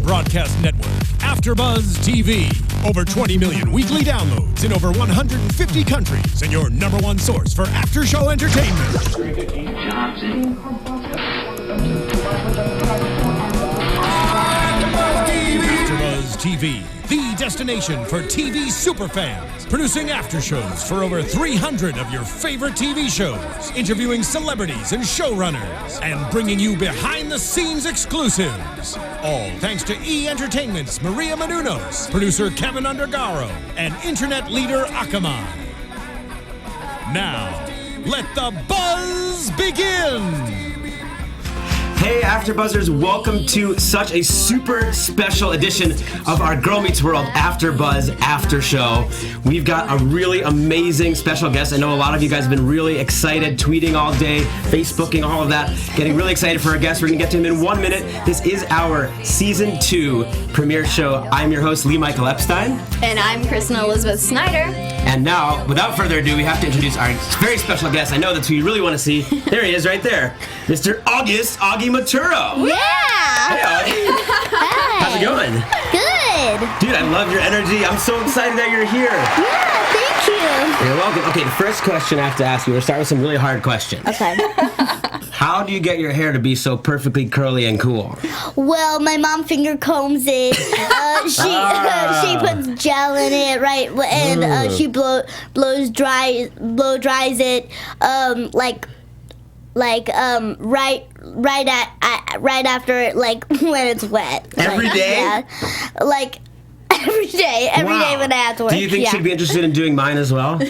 broadcast network, AFTERBUZZ TV. Over 20 million weekly downloads in over 150 countries, and your number one source for after-show entertainment. AFTERBUZZ TV, the destination for TV superfans. Producing after shows for over 300 of your favorite TV shows, interviewing celebrities and showrunners, and bringing you behind-the-scenes exclusives. All thanks to E! Entertainment's Maria Menounos, producer Kevin Undergaro, and internet leader Akamai. Now, let the buzz begin! Hey AfterBuzzers, welcome to such a super special edition of our Girl Meets World AfterBuzz After Show. We've got a really amazing special guest. I know a lot of you guys have been really excited, tweeting all day, Facebooking, all of that, getting really excited for our guest. We're going to get to him in 1 minute. This is our Season 2 premiere show. I'm your host, Lee Michael Epstein. And I'm Kristen Elizabeth Snyder. And now, without further ado, we have to introduce our very special guest. I know that's who you really want to see. There he is right there, Mr. August Maturo. Yeah! Hey, Augie. Hi. How's it going? Good. Dude, I love your energy. I'm so excited that you're here. Yeah, thank you. You're welcome. Okay, the first question I have to ask you, we'll start with some really hard questions. Okay. How do you get your hair to be so perfectly curly and cool? Well, my mom finger combs it. She puts gel in it, right? And she blow dries it, right after, like, when it's wet. Every day? Yeah. Like, every day when I have to work. Do you think she'd be interested in doing mine as well?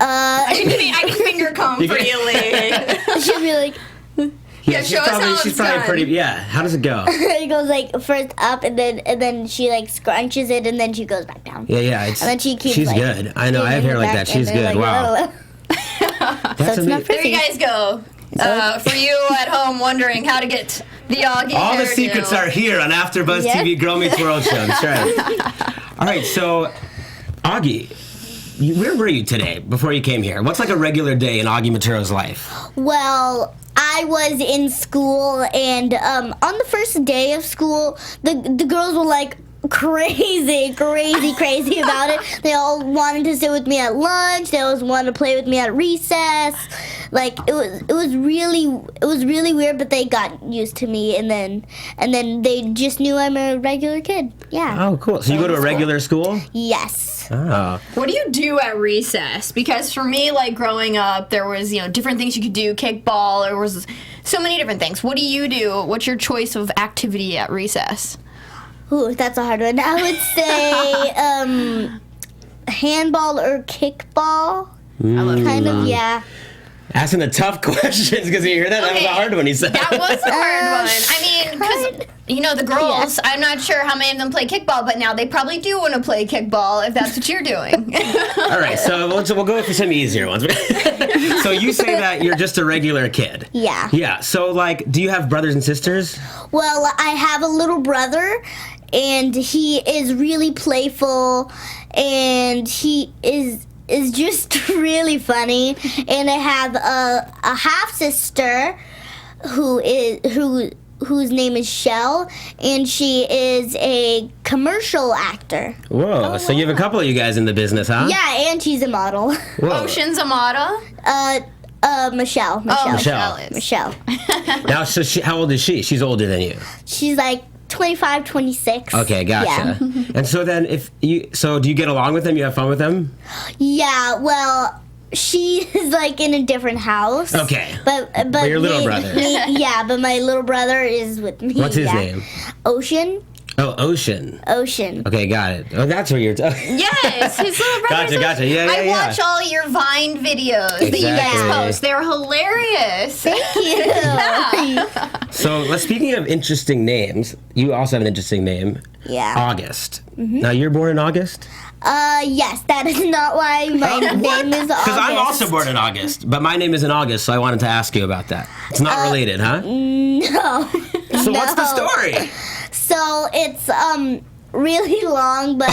I can finger comb for you, Lee. She'll be like... Yeah, show us how she's it's probably done. pretty. Yeah, how does it go? It goes like first up, and then she like scrunches it, and then she goes back down. Yeah. And then she keeps. She's like, good. I know. I have hair like that. She's good. Like, wow. So it's not There pretty. you guys go. For you at home wondering how to get the Augie All the hairdo. secrets are here on AfterBuzz Yeah. TV Girl Meets World show. That's right. All right, so Augie, where were you today before you came here? What's like a regular day in Augie Maturo's life? Well, I was in school, and on the first day of school, the girls were like crazy about it. They all wanted to sit with me at lunch. They always wanted to play with me at recess. Like it was really weird, but they got used to me, and then they just knew I'm a regular kid. Yeah. Oh, cool. So you go to a regular school? Yes. Oh. What do you do at recess? Because for me, like growing up, there was different things you could do, kickball. There was so many different things. What do you do? What's your choice of activity at recess? Ooh, that's a hard one. I would say handball or kickball. I love Kind of, yeah. Asking the tough questions because you hear that? That was a hard one, he said. That was a hard one. I mean, because, the girls, I'm not sure how many of them play kickball, but now they probably do want to play kickball if that's what you're doing. All right, so we'll go for some easier ones. So you say that you're just a regular kid. Yeah. Yeah, so, like, do you have brothers and sisters? Well, I have a little brother, and he is really playful, and he is just really funny. And I have a half sister whose name is Shell, and she is a commercial actor. Whoa, so you have a couple of you guys in the business, huh? Yeah, and she's a model. Whoa. Ocean's a model? Michelle. Michelle. Now, so how old is she? She's older than you. She's like 25, 26. Okay, gotcha. Yeah. And so then, do you get along with them? You have fun with them? Yeah, well, she is like in a different house. Okay. But your little brother. Yeah, but my little brother is with me. What's his name? Ocean. Oh, Ocean. Okay, got it. Oh, that's where you're... Yes, his little brother. Gotcha. Yeah. I watch all your Vine videos that you guys post. They're hilarious. Thank you. So, speaking of interesting names, you also have an interesting name. Yeah. August. Mm-hmm. Now, you're born in August? Yes, that is not why my name is August. Because I'm also born in August, but my name isn't August, so I wanted to ask you about that. It's not related, huh? No. So what's the story? So it's really long, but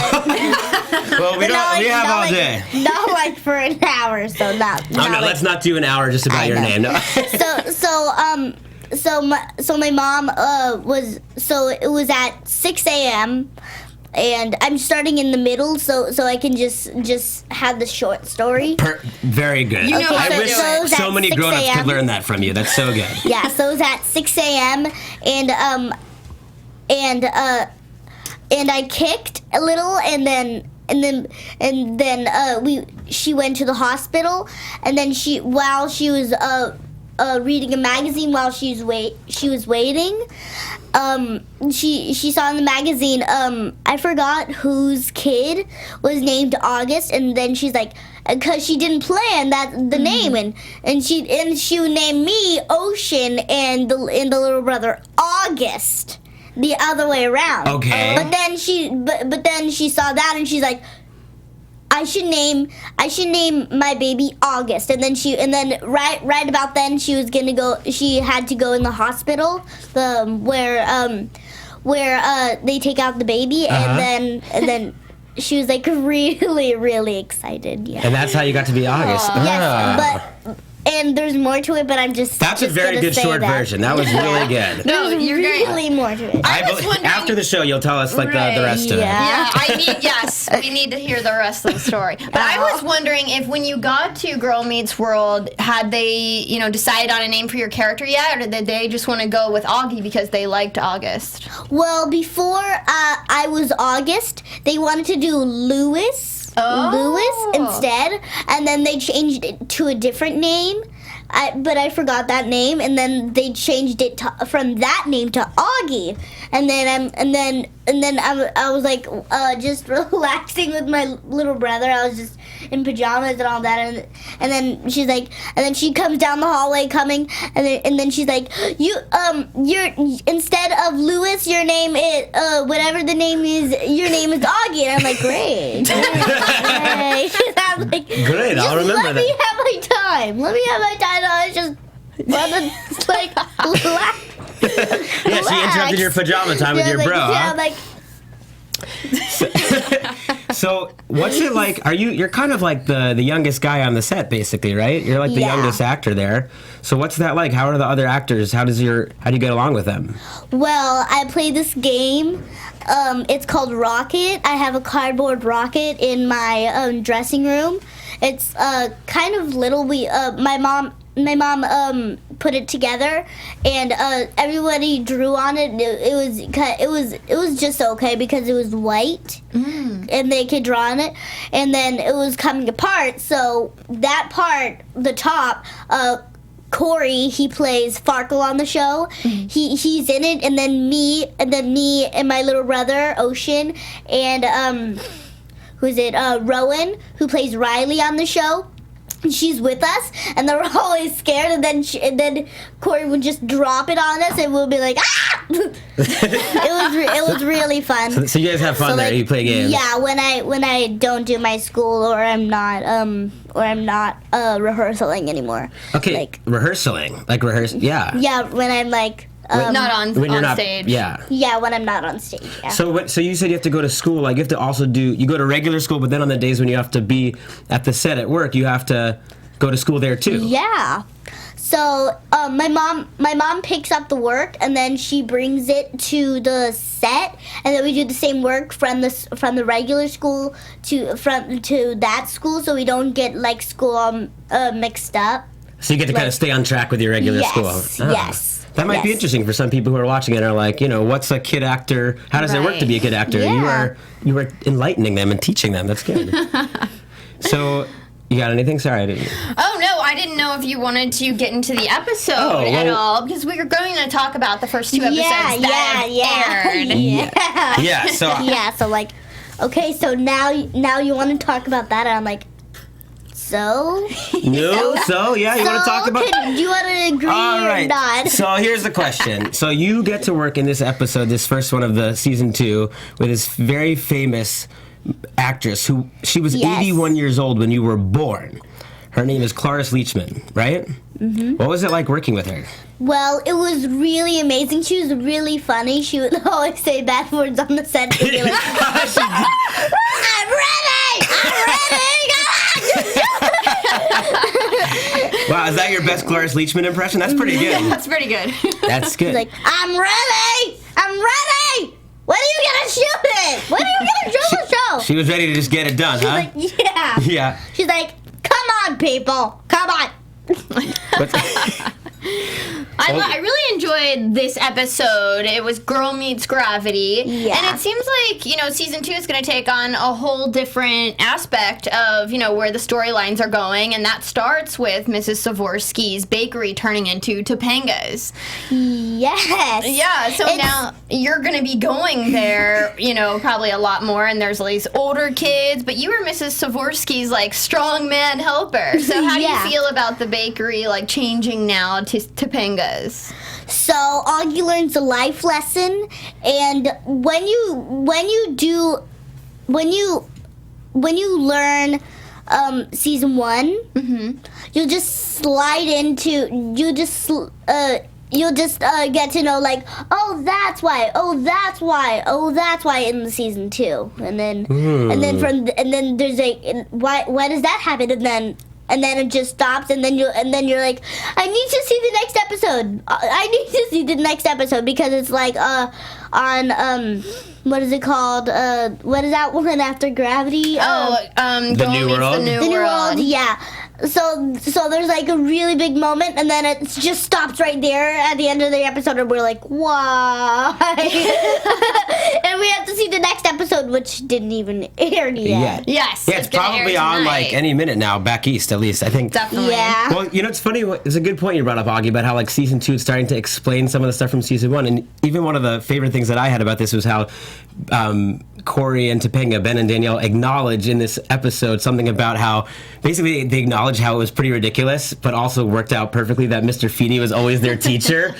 well, we have all day. Not like for an hour, so not. Oh no, let's not do an hour just about your name. No. my mom it was at 6 a.m. and I'm starting in the middle so I can just have the short story. Very good. You know how I to wish do it. so many 6 grown-ups a.m. could learn that from you. That's so good. Yeah, so it was at 6 a.m. and I kicked a little and then she went to the hospital, and then while she was reading a magazine while she was waiting, she saw in the magazine, I forgot whose kid was named August, and then she's like, because she didn't plan the name, and she would name me Ocean and the little brother August. The other way around. Okay. But then she saw that and she's like, I should name my baby August. And then right about then she had to go in the hospital, where they take out the baby, and then she was like really, really excited. Yeah. And that's how you got to be August. Yes, and there's more to it, but I'm just. That's a very good short version. That was really good. No, you're really more to it. I was wondering, after the show, you'll tell us the rest of it. Yeah, we need to hear the rest of the story. But I was wondering if when you got to Girl Meets World, had they, decided on a name for your character yet, or did they just want to go with Augie because they liked August? Well, before I was August, they wanted to do Lewis instead, and then they changed it to a different name. But I forgot that name, and then they changed it from that name to Augie, and then I was like just relaxing with my little brother. I was just in pajamas and all that, and then she's like, and then she comes down the hallway coming, and then she's like, you're instead of Lewis, your name is whatever the name is, your name is Augie, and I'm like, great. I'm like, great, I'll remember that. Let me have my time. I just want to relax. Yeah, she interrupted your pajama time with your bro. Yeah, huh? So what's it like? You're kind of like the youngest guy on the set, basically, right? You're like the youngest actor there. So what's that like? How are the other actors? How do you get along with them? Well, I play this game. It's called Rocket. I have a cardboard rocket in my dressing room. It's kind of little. My mom put it together, and everybody drew on it. It was just okay because it was white, and they could draw on it. And then it was coming apart. So that part, the top, Cory, he plays Farkle on the show. He's in it, and then me and my little brother Ocean, and Rowan, who plays Riley on the show. She's with us, and they're always scared, and then Cory would just drop it on us, and we'll be like, ah! It was really fun. So you guys have fun there. You play games. Yeah, when I don't do my school, or I'm not rehearsaling anymore. Okay, rehearsing. Yeah. Yeah, when I'm like. Not on stage. Yeah. Yeah, when I'm not on stage. Yeah. So you said you have to go to school. Like you have to also you go to regular school, but then on the days when you have to be at the set at work, you have to go to school there too. Yeah. So my mom picks up the work, and then she brings it to the set, and then we do the same work from the regular school to that school, so we don't get like school mixed up. So you get to kind of stay on track with your regular school. Yes. That might be interesting for some people who are watching it and are like, what's a kid actor? How does it work to be a kid actor? Yeah. You are enlightening them and teaching them. That's good. So, you got anything? Sorry, I didn't. Oh, no, I didn't know if you wanted to get into the episode at all, because we were going to talk about the first two episodes that aired. Yeah, so... Yeah, so like, okay, so now you want to talk about that, and I'm like, so? No, so, yeah, you want to talk about... Do you want to agree or not? So here's the question. So you get to work in this episode, this first one of the season 2, with this very famous actress who, she was 81 years old when you were born. Her name is Cloris Leachman, right? Mm-hmm. What was it like working with her? Well, it was really amazing. She was really funny. She would always say bad words on the set. She'd be like, I'm ready! Wow, is that your best Cloris Leachman impression? That's pretty good. That's pretty good. That's good. She's like, I'm ready! I'm ready! When are you gonna shoot it? When are you gonna show the show? She was ready to just get it done, She's huh? like, yeah. Yeah. She's like, come on, people. Come on. I really enjoyed this episode. It was Girl Meets Gravity. Yeah. And it seems like, season 2 is going to take on a whole different aspect of, where the storylines are going. And that starts with Mrs. Savorsky's bakery turning into Topanga's. Yes. Yeah, so now you're going to be going there, probably a lot more. And there's all these older kids. But you were Mrs. Savorsky's, strongman helper. So how do you feel about the bakery, changing now to Topanga's? So Augie learns a life lesson, and when you learn season 1, you'll just get to know that's why in the season 2, and then there's why does that happen, and then it just stops, and then you're like, I need to see the next episode. I need to see the next episode because it's on what is it called? What is that one after Gravity? The New World. The New World. Yeah. So there's a really big moment, and then it just stops right there at the end of the episode, and we're like, why? And we have to see the next episode, which didn't even air yet. Yes. Yeah, it's probably on any minute now, back east at least, I think. Definitely. Yeah. Well, it's funny. It's a good point you brought up, Augie, about how season 2 is starting to explain some of the stuff from season 1. And even one of the favorite things that I had about this was how Cory and Topanga, Ben and Danielle, acknowledge in this episode something about how basically they acknowledge how it was pretty ridiculous, but also worked out perfectly that Mr. Feeney was always their teacher,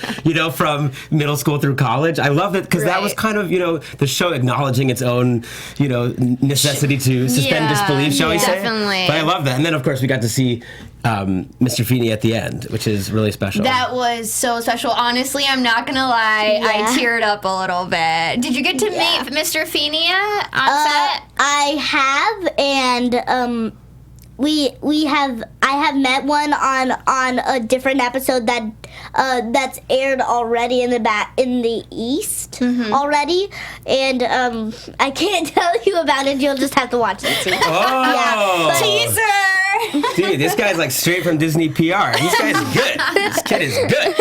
from middle school through college. I love it because that was kind of, the show acknowledging its own, necessity to suspend disbelief, shall we say? Definitely. But I love that. And then, of course, we got to see Mr. Feeney at the end, which is really special. That was so special. Honestly, I'm not going to lie. Yeah. I teared up a little bit. Did you get to meet Mr. Feeney on set? I have, and I have met one on a different episode that's aired already in the East already, and I can't tell you about it. You'll just have to watch it. See. Oh, Teaser! Dude, this guy's like straight from Disney PR. This guy's good. This kid is good.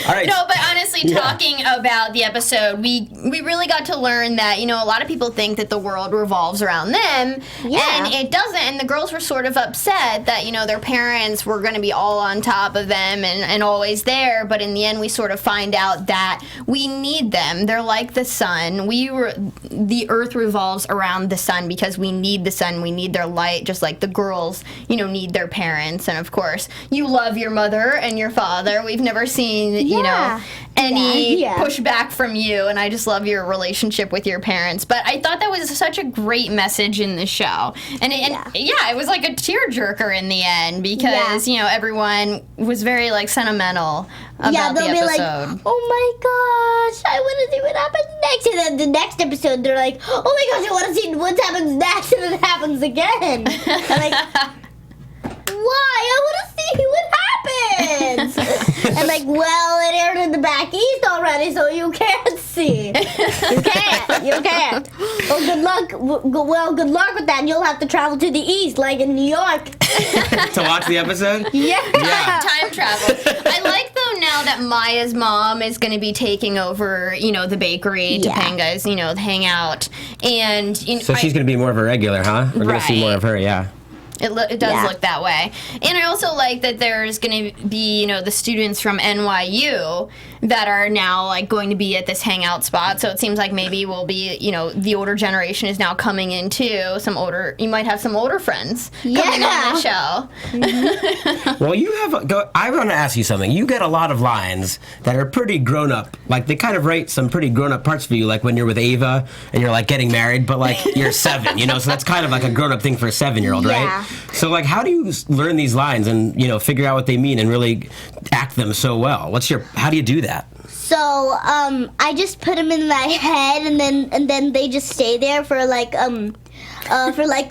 All right. No, but honestly, talking about the episode, we really got to learn that, a lot of people think that the world revolves around them, and it doesn't. And the girls were sort of upset that, their parents were going to be all on top of them and always there, but in the end, we sort of find out that we need them. They're like the sun. The earth revolves around the sun because we need the sun. We need their light, just like the girls, need their parents. And of course, you love your mother and your father. We've never seen, any pushback from you, and I just love your relationship with your parents. But I thought that was such a great message in the show, and it was like a tearjerker in the end because everyone was very sentimental about the episode. They'll be like, oh my gosh, I want to see what happens next, and then the next episode they're like, oh my gosh, I want to see what happens next, and it happens again. I'm like, why? I want to see what happens. And well, it aired in the back east already, so you can't see. You can't. Well, good luck. Good luck with that. You'll have to travel to the east, like in New York. To watch the episode? Yeah. Time travel. I like though now that Maya's mom is going to be taking over, the bakery, Topanga's, the hangout, and so she's going to be more of a regular, huh? We're going to see more of her, yeah. It does look that way. And I also like that there's going to be, the students from NYU that are now, going to be at this hangout spot. So it seems like maybe we'll be, the older generation is now coming in too. You might have some older friends coming on the show. Mm-hmm. Well, I want to ask you something. You get a lot of lines that are pretty grown up. They kind of write some pretty grown up parts for you, like when you're with Ava and you're getting married, but you're 7, so that's kind of like a grown up thing for a 7-year-old, right? So, how do you learn these lines and, figure out what they mean and really act them so well? How do you do that? So, I just put them in my head, and then they just stay there for a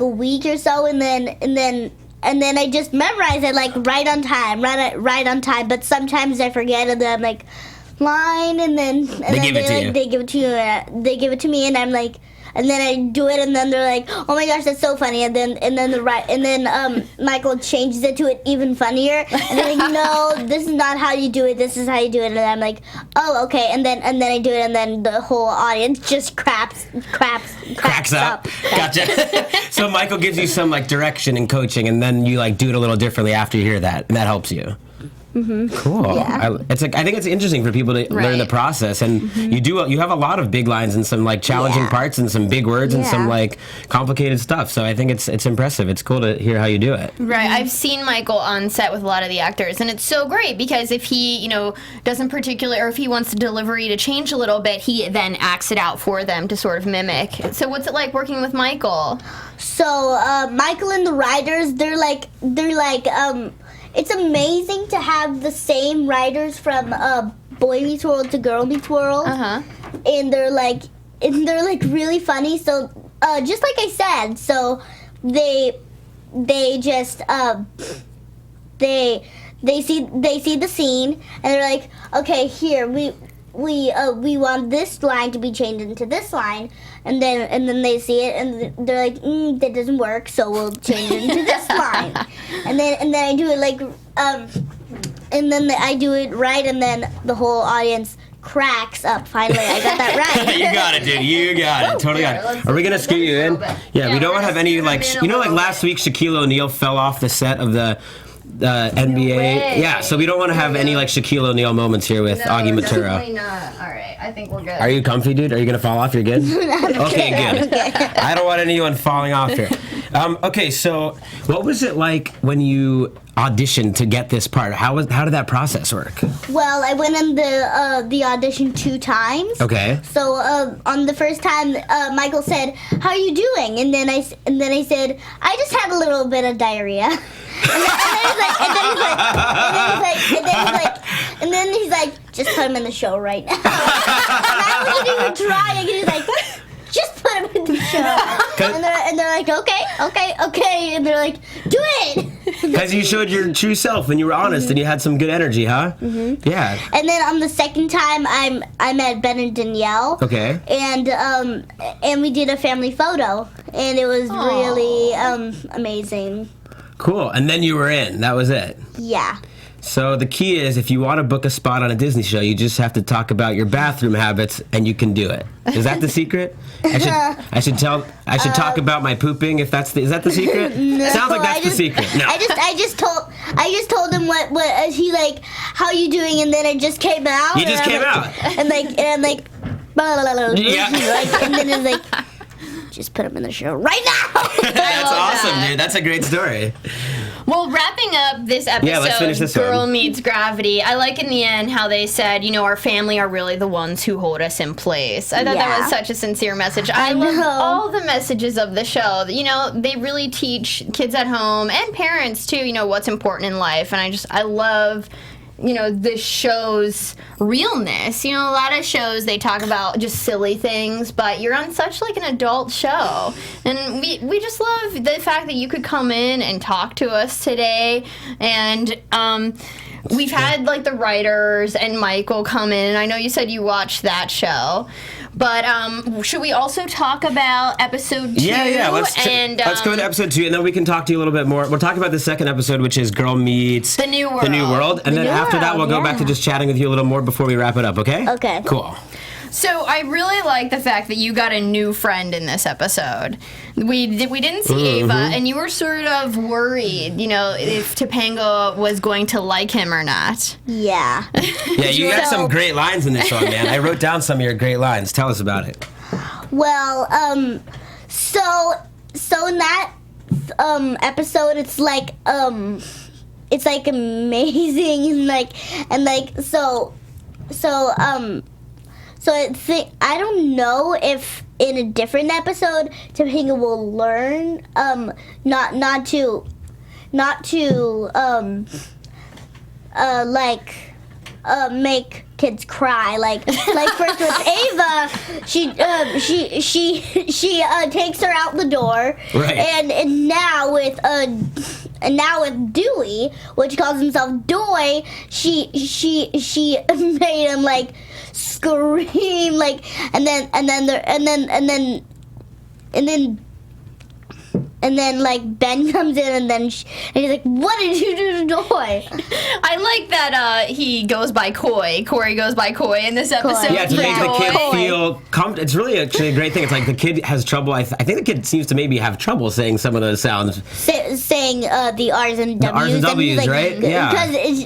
week or so, and then I just memorize it like right on time. But sometimes I forget, and then I'm like, line, and then they give it to me, and I'm like, and then I do it, and then they're like, oh my gosh, that's so funny, and then Michael changes it to it even funnier, and they're like, no, this is not how you do it, this is how you do it, and I'm like, oh, okay, and then I do it, and then the whole audience just cracks up. Gotcha. So Michael gives you some like direction and coaching, and then you like do it a little differently after you hear that, and that helps you. Mm-hmm. Cool. Yeah. I think it's interesting for people to learn the process, and you have a lot of big lines and some like challenging parts and some big words and some like complicated stuff. So I think it's impressive. It's cool to hear how you do it. Right. I've seen Michael on set with a lot of the actors, and it's so great because if he, doesn't particularly, or if he wants the delivery to change a little bit, he then acts it out for them to sort of mimic. So what's it like working with Michael? So Michael and the writers, they're like it's amazing to have the same writers from Boy Meets World to Girl Meets World, and they're like really funny. So just like I said, so they just they see the scene, and they're like, okay, here we want this line to be changed into this line, and then they see it, and they're like, that doesn't work, so we'll change it into this line, and then I do it like, and then I do it right, and then the whole audience cracks up. Finally, I got that right. You got it, dude. You got it. Totally got it. Are we gonna scoot you in? Yeah, we don't have any like like last week Shaquille O'Neal fell off the set of the NBA. Yeah, so we don't want to have any like Shaquille O'Neal moments here with Augie Maturo. Definitely not. All right, I think we're good. Are you comfy, dude? Are you gonna fall off? You're good? Okay, good. I don't want anyone falling off here. Okay, so what was it like when you auditioned to get this part? How did that process work? Well, I went in the audition 2 times. Okay. So on the first time, Michael said, "How are you doing?" And then I said, "I just had a little bit of diarrhea." And then he's like, "Just put him in the show right now." And I wasn't even trying. He's like, "Just put him in the show." And they're like, okay. And they're like, "Do it." Because you showed your true self and you were honest and you had some good energy, huh? Mm-hmm. Yeah. And then on the second time, I met Ben and Danielle. Okay. And we did a family photo, and it was really amazing. Cool. And then you were in. That was it. Yeah. So the key is, if you want to book a spot on a Disney show, you just have to talk about your bathroom habits, and you can do it. Is that the secret? I should talk about my pooping. Is that the secret? No, sounds like that's the secret. No. I just told him what he like. How you doing? And then it just came out. You just came out. And I'm like, blah, blah, blah, blah, yeah. And then it's like, just put him in the show right now. That's awesome, dude. That's a great story. Well, wrapping up this episode, let's finish this Girl one. Meets Gravity, I like in the end how they said, our family are really the ones who hold us in place. I thought that was such a sincere message. I love all the messages of the show. They really teach kids at home and parents, too, what's important in life. And I love this show's realness. A lot of shows, they talk about just silly things, but you're on such like an adult show. And we just love the fact that you could come in and talk to us today. And we've had like the writers and Michael come in, and I know you said you watched that show. But should we also talk about episode 2? Yeah. Let's go into episode 2, and then we can talk to you a little bit more. We'll talk about the second episode, which is Girl Meets The New World. And then after that, we'll go back to just chatting with you a little more before we wrap it up, okay? Okay. Cool. So I really like the fact that you got a new friend in this episode. We didn't see Ava, and you were sort of worried, if Topanga was going to like him or not. Yeah. Yeah, you got some great lines in this one, man. I wrote down some of your great lines. Tell us about it. Well, so in that episode, it's like amazing, So I don't know if in a different episode Topanga will learn not to make kids cry like first with Ava, she takes her out the door, right. and now with now with Dewey, which calls himself Doy, she made him like scream, like, and then like Ben comes in and he's like, "What did you do to Doy?" I like that he goes by Coy. Corey goes by Coy in this episode. Yeah, to make the kid feel comfortable. It's really actually a great thing. It's like the kid has trouble. I think the kid seems to maybe have trouble saying some of those sounds. Saying the R's and W's. The R's and W's, like, right? Yeah.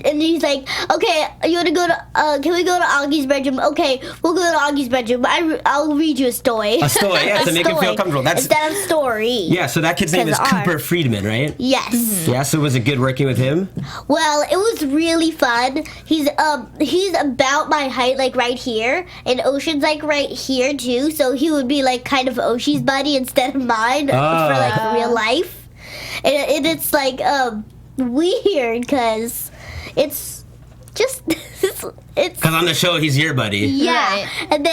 And he's like, "Okay, you want to go to? Can we go to Augie's bedroom? Okay, we'll go to Augie's bedroom. I'll read you a story. A story, yeah, to make him feel comfortable. That's instead of story. Yeah, so that kid's name is Cooper Friedman, right? Yes. Mm-hmm. Yeah, so was it good working with him? Well, it was really fun. He's about my height, like right here, and Ocean's like right here too. So he would be like kind of Oshie's buddy instead of mine for like real life. And it's like weird because it's just it's because on the show he's your buddy. Yeah, right. and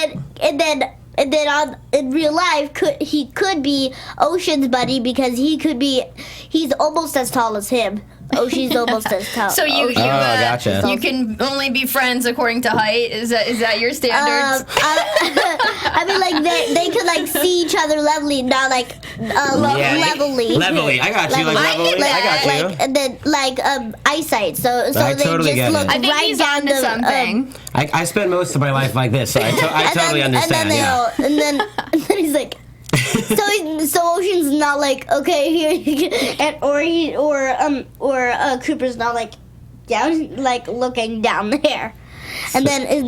then in real life he could be Ocean's buddy because he's almost as tall as him. Oshie's almost as tall. So gotcha. You can only be friends according to height. Is that your standards? I mean, like they could like see each other levelly, not like levelly. Levelly, I got you. Like levelly, I got you. Like, and then like eyesight. So I they totally just look I think right he's down onto the something. I spend most of my life like this, so I totally understand. And then he's like. So Ocean's not like, okay, here you can, or Cooper's not like down, like looking down there, and then it's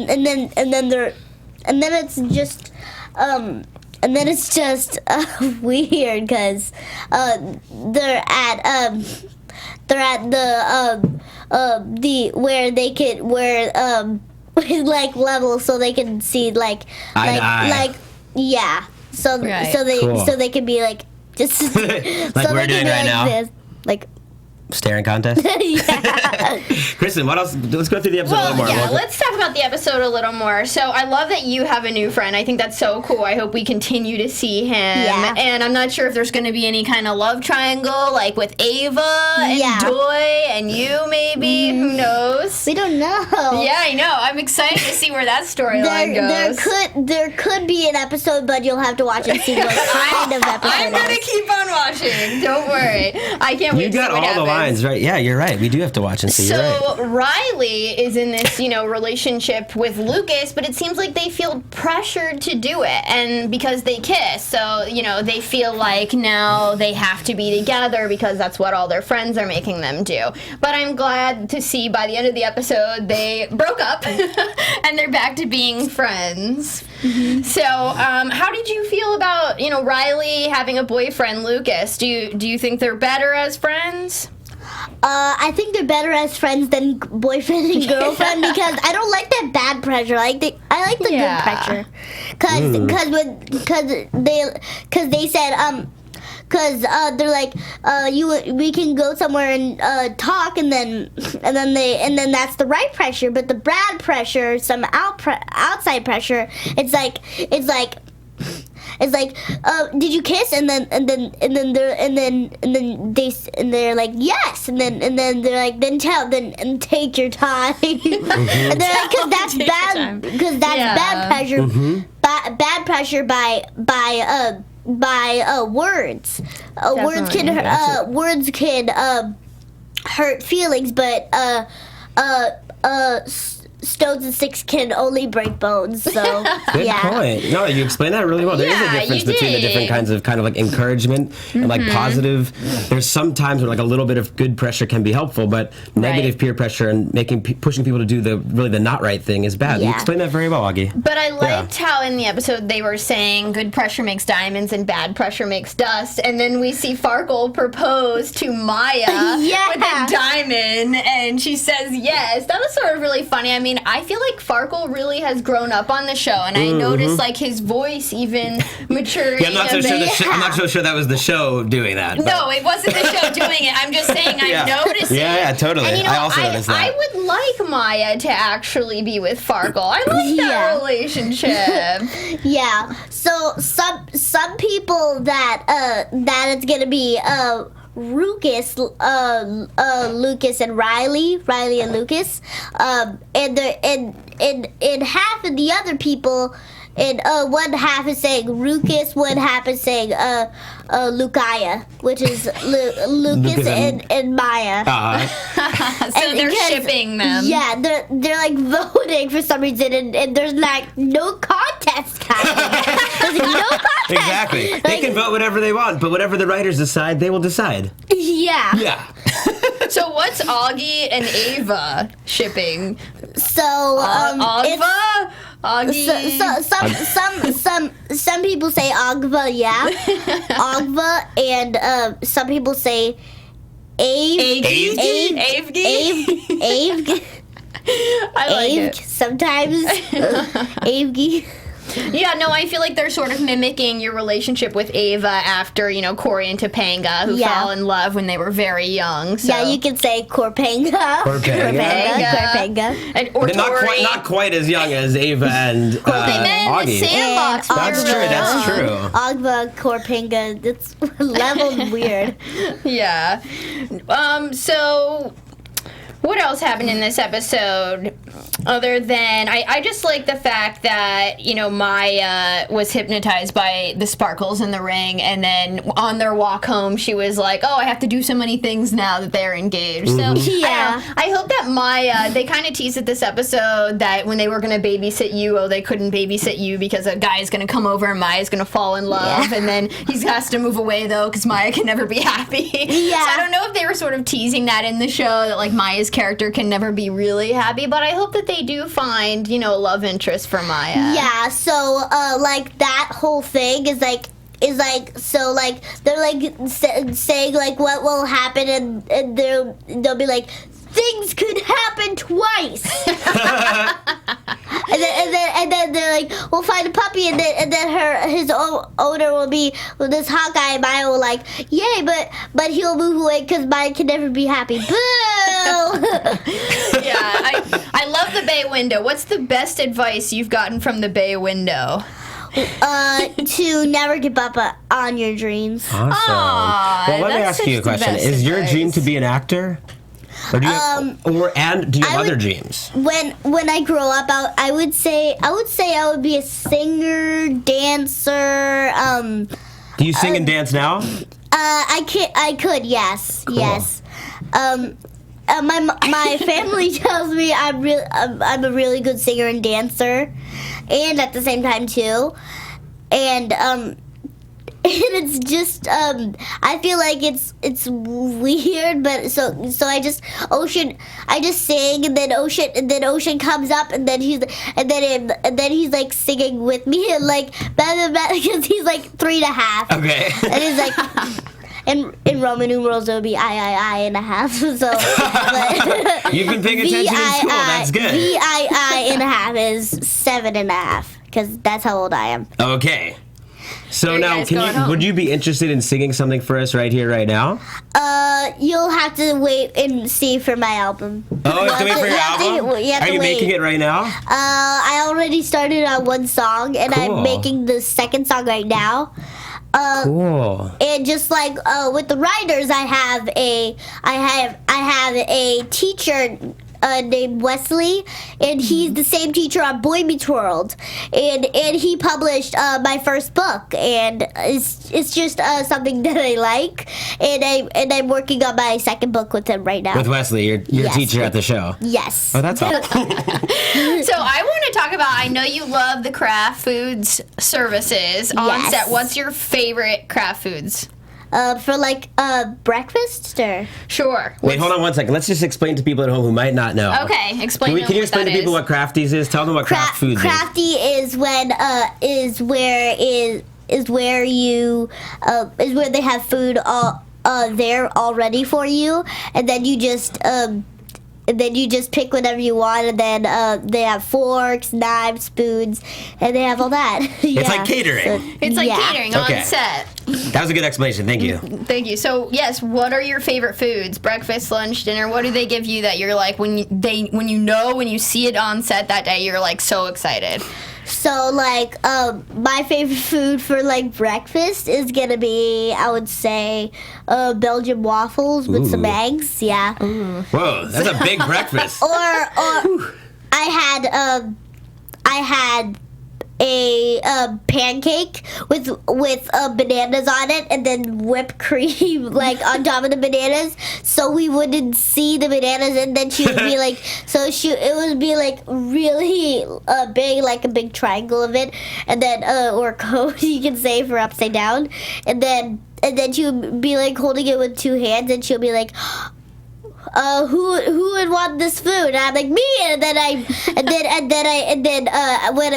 just weird because they're at the where they could like level so they can see like yeah. So they could be like just like so we're doing right now. This, like staring contest. Yeah. Kristen, what else? Let's go through the episode a little more. Yeah, let's talk about the episode a little more. So I love that you have a new friend. I think that's so cool. I hope we continue to see him. Yeah. And I'm not sure if there's going to be any kind of love triangle, like with Ava and Doy and you, maybe. Who knows? We don't know. Yeah, I know. I'm excited to see where that storyline goes. There could be an episode, but you'll have to watch and see what kind of episode. I'm going to keep on watching. Don't worry. I can't wait to see what happens. You got all the lines, right? Yeah, you're right. We do have to watch and see. So you're right. Riley is in this, relationship with Lucas, but it seems like they feel pressured to do it, and because they kiss, so they feel like now they have to be together because that's what all their friends are making them do. But I'm glad to see by the end of the episode they broke up and they're back to being friends. Mm-hmm. So, how did you feel about Riley having a boyfriend, Lucas? Do you think they're better as friends? I think they're better as friends than boyfriend and girlfriend because I don't like that bad pressure. I like the good pressure. Because they said they're like we can go somewhere and talk and then that's the right pressure, but the bad pressure, some outside pressure, it's like did you kiss? And then they're like yes, and then they're like then take your time. And they're like because that's bad pressure, bad pressure by words. Words can hurt feelings, but stones and sticks can only break bones. So good point. No, you explained that really well. There is a difference between the different kinds of kind of like encouragement and like positive. There's some times where like a little bit of good pressure can be helpful, but negative peer pressure and pushing people to do the not right thing is bad. You explained that very well, Augie. But I liked how in the episode they were saying good pressure makes diamonds and bad pressure makes dust, and then we see Farkle propose to Maya with a diamond, and she says yes. That was sort of really funny. I mean, I feel like Farkle really has grown up on the show, and I noticed like his voice even maturing. I'm not so sure that was the show doing that. But. No, it wasn't the show doing it. I'm just saying I noticed it. Yeah, totally. And, I also noticed that. I would like Maya to actually be with Farkle. I like that relationship. Yeah. So some people that it's gonna be Lucas, Lucas and Riley and Lucas, and half of the other people. And one half is saying Lucas, one half is saying Lucaya, which is Lucas and Maya. So they're shipping them. Yeah, they're like voting for some reason, and there's like no contest happening. There's no contest. Exactly. They can vote whatever they want, but whatever the writers decide, they will decide. Yeah. Yeah. So what's Augie and Ava shipping? So Agva? Augie? Some people say Agva, yeah, Agva, and some people say Avgi. I like it. Sometimes Avgi. Yeah, no, I feel like they're sort of mimicking your relationship with Ava after, Cory and Topanga, who fell in love when they were very young. So. Yeah, you can say Corpanga. Corpanga. Or not quite as young as Ava and Augie. Sandbox. That's true. Agva, Corpanga, it's leveled weird. Yeah. So... what else happened in this episode other than I just like the fact that Maya was hypnotized by the sparkles in the ring, and then on their walk home she was like, oh, I have to do so many things now that they're engaged. So yeah, I hope that Maya, they kind of teased at this episode that when they were going to babysit you, they couldn't babysit you because a guy is going to come over and Maya's going to fall in love, and then he has to move away though because Maya can never be happy. Yeah. So I don't know if they were sort of teasing that in the show, that like Maya's character can never be really happy, but I hope that they do find, a love interest for Maya. Yeah, so like that whole thing is like so like they're like saying like what will happen, and they'll be like, things could happen twice. and then they're like, we'll find a puppy, and then his owner will be this hot guy, and Maya will like, yay, but he'll move away because Maya can never be happy. Boo! Yeah, I love the bay window. What's the best advice you've gotten from the bay window? To never give up on your dreams. Awesome. Well, let me ask you a question. Is your dream to be an actor? Or do you have other dreams? When I grow up, I would say I would be a singer, dancer. Do you sing and dance now? I could, yes, cool. Yes. My family tells me I'm a really good singer and dancer, and at the same time too, and it's just I feel like it's weird, but so I just sing, and then Ocean comes up, and then he's like singing with me, and like because he's like 3.5. Okay. And he's like. In Roman numerals, it would be I and a half. So, but you've been paying attention in school. That's good. VII and a half is 7.5, because that's how old I am. Okay. So now, would you be interested in singing something for us right here, right now? You'll have to wait and see for my album. Oh, you have to wait for your album? Are you making it right now? I already started on one song, and cool. I'm making the second song right now. Cool. And just like with the writers, I have a teacher named Wesley, and he's the same teacher on Boy Meets World, and he published my first book, and it's just something that I like, and I'm working on my second book with him right now. With Wesley, your teacher at the show. Yes. Oh, that's awesome. So I want to talk about, I know you love the craft foods services on set. What's your favorite craft foods? For like breakfast or? Sure. Wait, hold on one second. Let's just explain to people at home who might not know. Okay, explain. Can you explain to people what Crafties is? Tell them what craft foods is. Crafty is when is where they have food all there all ready for you, and then you just pick whatever you want, and then they have forks, knives, spoons, and they have all that. It's like catering. It's like catering on set. That was a good explanation. Thank you. Thank you. So, yes, what are your favorite foods? Breakfast, lunch, dinner? What do they give you that you're like, when you see it on set that day, you're like so excited? So like my favorite food for like breakfast is gonna be, I would say, Belgian waffles with some eggs. Yeah. Whoa, that's a big breakfast. Or I had a pancake with bananas on it, and then whipped cream like on top of the bananas, so we wouldn't see the bananas, and then she would be like, it would be like really big, like a big triangle of it, and then or cone you can say for upside down, and then she would be like holding it with two hands, and she'll be like, who would want this food? And I'm like, me. And then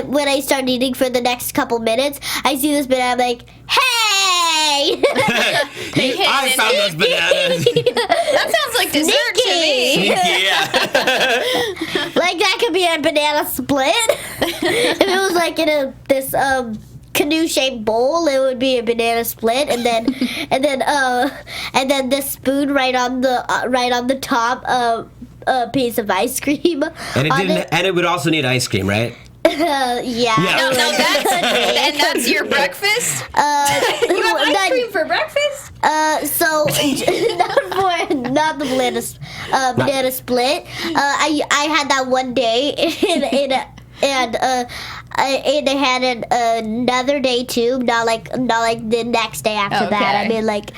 when I start eating for the next couple minutes, I see this banana. I'm like, hey! I found those bananas. That sounds like dessert to me. Yeah. Like that could be a banana split. If it was like in this canoe-shaped bowl, it would be a banana split, and then the spoon right on the top piece of ice cream. And it would also need ice cream, right? Yeah. No, that's your breakfast? You have ice cream for breakfast? So not the banana split. I had that one day and I had it another day too. Not like the next day after that. I mean like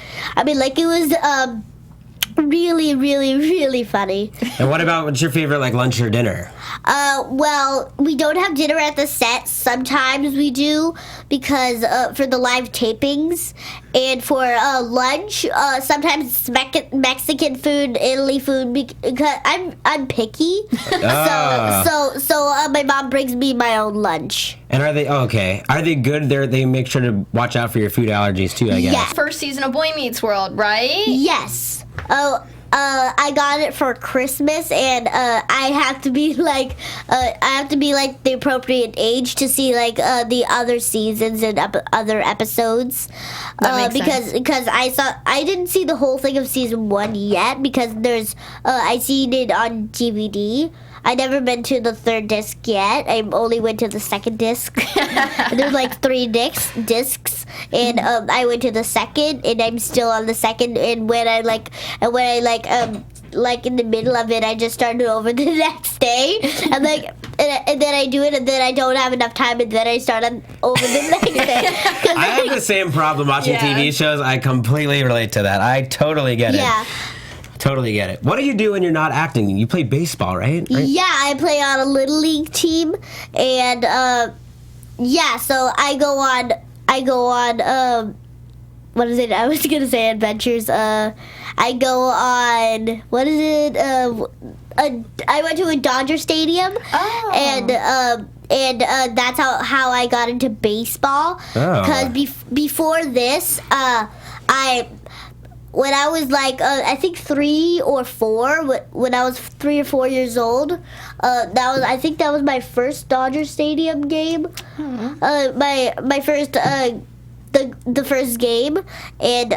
it was really, really, really funny. And what's your favorite like lunch or dinner? Well, we don't have dinner at the set. Sometimes we do because for the live tapings, and for lunch, sometimes it's Mexican food, Italy food. Because I'm picky, so my mom brings me my own lunch. And are they okay? Are they good? They make sure to watch out for your food allergies too, I guess. Yes. First season of Boy Meets World, right? Yes. I got it for Christmas, and I have to be like the appropriate age to see like the other seasons and other episodes. That makes sense. Because I didn't see the whole thing of season 1 yet, because there's I seen it on DVD. I never been to the third disc yet. I only went to the second disc. There's like 3 discs, and I went to the second, and I'm still on the second. And when I in the middle of it, I just started over the next day. And then I do it, and then I don't have enough time, and then I start over the next day. I have the same problem watching TV shows. I completely relate to that. I totally get it. Yeah. Totally get it. What do you do when you're not acting? You play baseball, right? Yeah, I play on a little league team, and so I go on what is it? I was gonna say adventures. I go on, what is it? I went to a Dodger stadium, and that's how I got into baseball. Because before this, when I was like, I think 3 or 4, when I was 3 or 4 years old, I think that was my first Dodger Stadium game. My first, the first game, and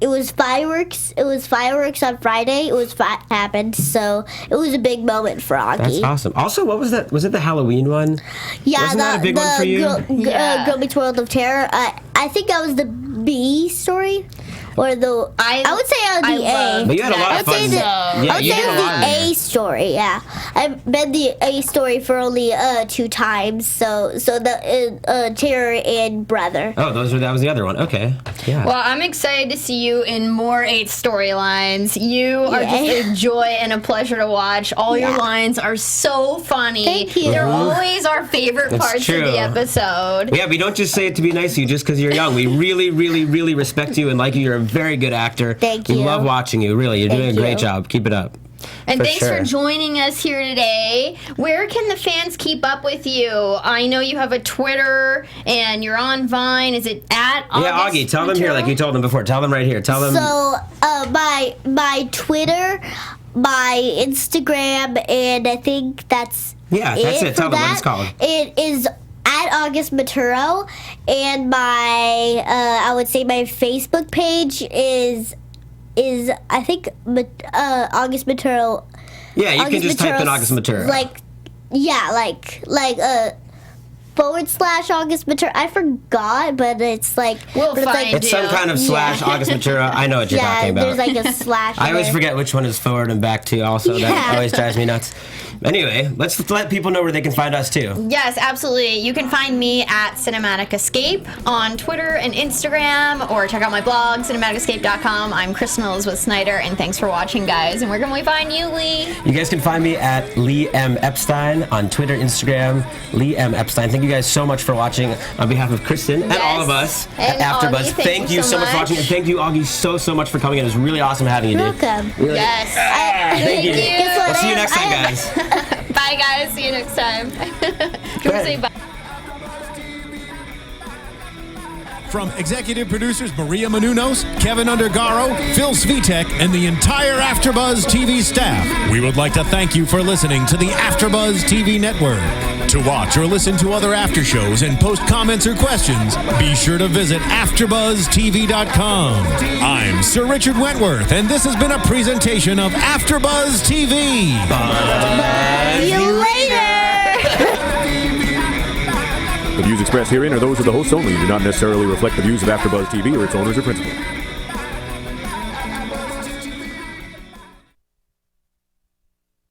it was fireworks. It was fireworks on Friday. It was happened, so it was a big moment for Augie. That's awesome. Also, what was that? Was it the Halloween one? Yeah, wasn't that a big one for you? Girl Meets World of Terror. I think that was the B story. Or the I would say the A. But you had a lot of fun. I would say the A story. Yeah, I've been the A story for only 2 times. So the Terror and Brother. Oh, that was the other one. Okay. Yeah. Well, I'm excited to see you in more 8 storylines. You are just a joy and a pleasure to watch. All your lines are so funny. Thank you. They're always our favorite parts of the episode. Yeah, we don't just say it to be nice to you just because you're young. We really, really, really respect you and like you. You're a very good actor. Thank you. We love watching you. Really, you're doing a great job. Keep it up. And thanks for joining us here today. Where can the fans keep up with you? I know you have a Twitter and you're on Vine. Is it at August Augie, tell them here like you told them before. Tell them right here. Tell them. So, my Twitter, my Instagram, and I think that's it. Tell them what it's called. It is at August Maturo, and my I would say my Facebook page is I think August Maturo. Yeah, you can just type in August Maturo. /August Maturo. I forgot, but it's like We'll but find It's some kind of / August Maturo. I know what you're yeah, talking about. there's like a slash. I always there. forget which one is forward and back to. Also, that Yeah. always drives me nuts. Anyway, let's let people know where they can find us too. Yes, absolutely. You can find me at Cinematic Escape on Twitter and Instagram, or check out my blog, cinematicescape.com. I'm Kristen Elizabeth Snyder, and thanks for watching, guys. And where can we find you, Lee? You guys can find me at Lee M. Epstein on Twitter, Instagram, Lee M. Epstein. Thank you guys so much for watching on behalf of Kristen and all of us And at AfterBuzz. Augie, Thank you so much for watching, and thank you, Augie, so much for coming in. It was really awesome having you, dude. Welcome. Really. Yes. Thank you. Guess what? We'll see you next time, guys. Bye, guys. See you next time. Can we say bye? From executive producers Maria Menounos, Kevin Undergaro, Phil Svitek, and the entire AfterBuzz TV staff, we would like to thank you for listening to the AfterBuzz TV network. To watch or listen to other after shows and post comments or questions, be sure to visit AfterBuzzTV.com. I'm Sir Richard Wentworth, and this has been a presentation of AfterBuzz TV. See you later. The views expressed herein are those of the hosts only and do not necessarily reflect the views of AfterBuzz TV or its owners or principals.